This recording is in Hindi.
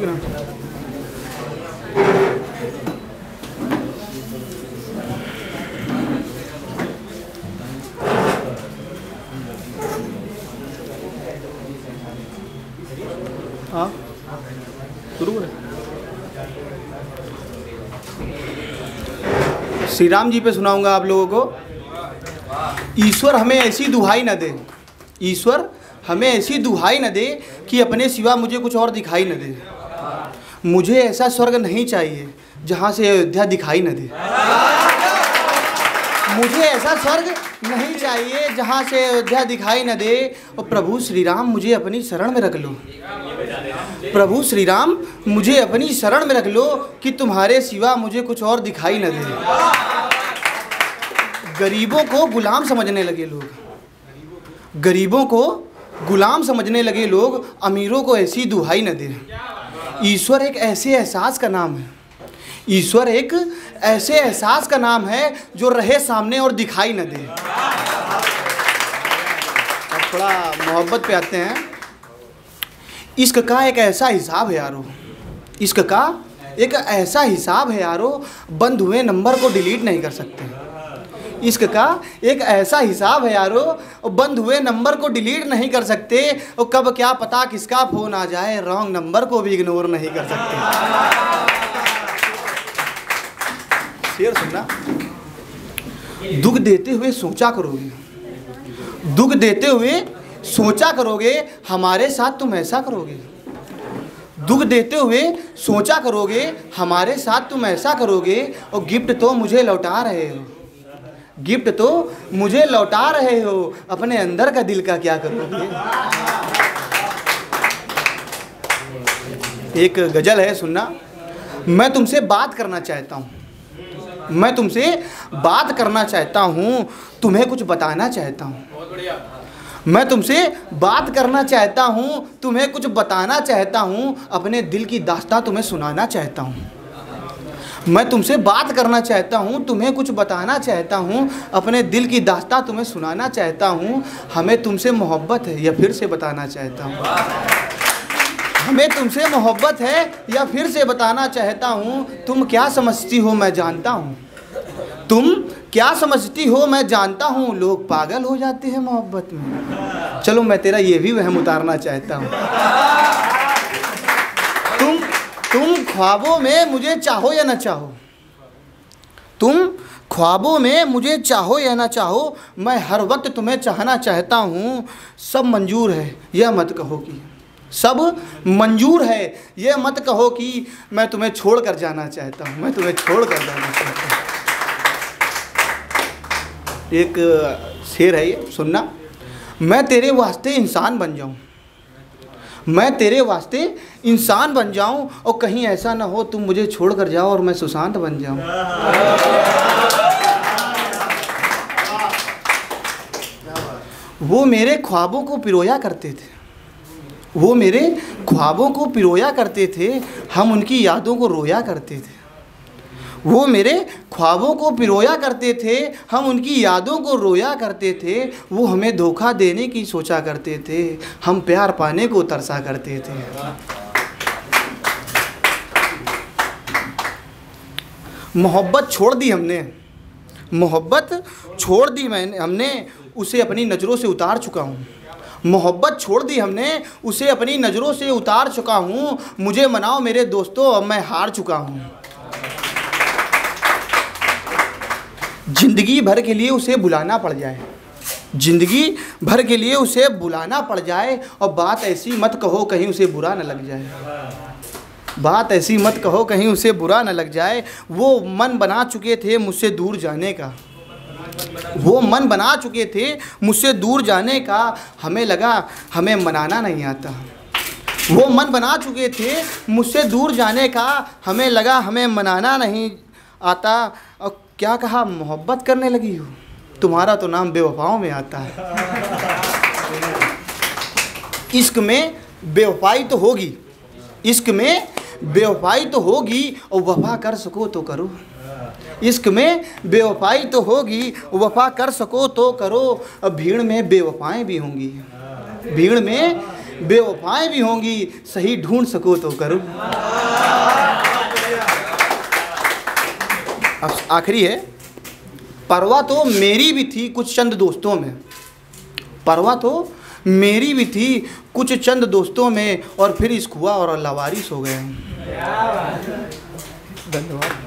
विक्रम। हाँ शुरू करें। श्री राम जी पे सुनाऊंगा आप लोगों को। ईश्वर हमें ऐसी दुहाई न दे, ईश्वर हमें ऐसी दुहाई न दे कि अपने सिवा मुझे कुछ और दिखाई न दे। मुझे ऐसा स्वर्ग नहीं चाहिए जहाँ से अयोध्या दिखाई न दे। मुझे ऐसा स्वर्ग नहीं चाहिए जहाँ से अयोध्या दिखाई न दे। और प्रभु श्री राम मुझे अपनी शरण में रख लो, प्रभु श्री राम मुझे अपनी शरण में रख लो कि तुम्हारे सिवा मुझे कुछ और दिखाई न दे। गरीबों को गुलाम समझने लगे लोग, गरीबों को गुलाम समझने लगे लोग, अमीरों को ऐसी दुहाई न दे। ईश्वर एक ऐसे एहसास का नाम है, ईश्वर एक ऐसे एहसास का नाम है जो रहे सामने और दिखाई न दे। अब थोड़ा मोहब्बत पे आते हैं। इश्क का एक ऐसा हिसाब है यारो, इश्क का एक ऐसा हिसाब है यारो, बंद हुए नंबर को डिलीट नहीं कर सकते। इश्क का एक ऐसा हिसाब है यारो, बंद हुए नंबर को डिलीट नहीं कर सकते। और कब क्या पता किसका फ़ोन आ जाए, रॉन्ग नंबर को भी इग्नोर नहीं कर सकते। शेर सुनना। दुख देते हुए सोचा करोगे, दुख देते हुए सोचा करोगे, हमारे साथ तुम ऐसा करोगे। दुख देते हुए सोचा करोगे, हमारे साथ तुम ऐसा करोगे। और गिफ्ट तो मुझे लौटा रहे हो, गिफ्ट तो मुझे लौटा रहे हो, अपने अंदर का दिल का क्या करोगे। एक गजल है सुनना। मैं तुमसे बात करना चाहता हूँ, मैं तुमसे बात करना चाहता हूँ, तुम्हें कुछ बताना चाहता हूँ। मैं तुमसे बात करना चाहता हूँ, तुम्हें कुछ बताना चाहता हूँ, अपने दिल की दास्तां तुम्हें सुनाना चाहता हूँ। मैं तुमसे बात करना चाहता हूँ, तुम्हें कुछ बताना चाहता हूँ, अपने दिल की दास्तां तुम्हें सुनाना चाहता हूँ। हमें तुमसे मोहब्बत है या फिर से बताना चाहता हूँ, हमें तुमसे मोहब्बत है या फिर से बताना चाहता हूँ। तुम क्या समझती हो मैं जानता हूँ, तुम क्या समझती हो मैं जानता हूँ। लोग पागल हो जाते हैं मोहब्बत में, चलो मैं तेरा ये भी वहम उतारना चाहता हूँ। तुम ख्वाबों में मुझे चाहो या न चाहो, तुम ख्वाबों में मुझे चाहो या न चाहो, मैं हर वक्त तुम्हें चाहना चाहता हूँ। सब मंजूर है यह मत कहो कि, सब मंजूर है यह मत कहो कि मैं तुम्हें छोड़ कर जाना चाहता हूँ, मैं तुम्हें छोड़ कर जाना चाहता हूँ। एक शेर है ये सुनना। मैं तेरे वास्ते इंसान बन जाऊँ, मैं तेरे वास्ते इंसान बन जाऊं, और कहीं ऐसा ना हो तुम मुझे छोड़ कर जाओ और मैं सुशांत बन जाऊं। वो मेरे ख्वाबों को पिरोया करते थे, वो मेरे ख्वाबों को पिरोया करते थे, हम उनकी यादों को रोया करते थे। वो मेरे ख्वाबों को पिरोया करते थे, हम उनकी यादों को रोया करते थे। वो हमें धोखा देने की सोचा करते थे, हम प्यार पाने को तरसा करते थे। मोहब्बत छोड़ दी हमने, मोहब्बत छोड़ दी हमने, उसे अपनी नज़रों से उतार चुका हूँ। मोहब्बत छोड़ दी हमने, उसे अपनी नज़रों से उतार चुका हूँ। मुझे मनाओ मेरे दोस्तों, अब मैं हार चुका हूँ। जिंदगी भर के लिए उसे बुलाना पड़ जाए, जिंदगी भर के लिए उसे बुलाना पड़ जाए, और बात ऐसी मत कहो कहीं उसे बुरा न लग जाए, बात ऐसी मत कहो कहीं उसे बुरा न लग जाए। वो मन बना चुके थे मुझसे दूर जाने का, वो मन बना चुके थे मुझसे दूर जाने का, हमें लगा हमें मनाना नहीं आता। वो मन बना चुके थे मुझसे दूर जाने का, हमें लगा हमें मनाना नहीं आता। और क्या कहा, मोहब्बत करने लगी हो, तुम्हारा तो नाम बेवफाओं में आता है। इश्क में बेवफाई तो होगी, इश्क में बेवफाई तो होगी, और वफा कर सको तो करो। इश्क में बेवफाई तो होगी, वफा कर सको तो करो। अब भीड़ में बेवफाएं भी होंगी, भीड़ में बेवफाएं भी होंगी, सही ढूंढ सको तो करो। अब आखिरी है, परवाह तो मेरी भी थी कुछ चंद दोस्तों में, परवाह तो मेरी भी थी कुछ चंद दोस्तों में, और फिर इश्क हुआ और लावारिस हो गए। धन्यवाद।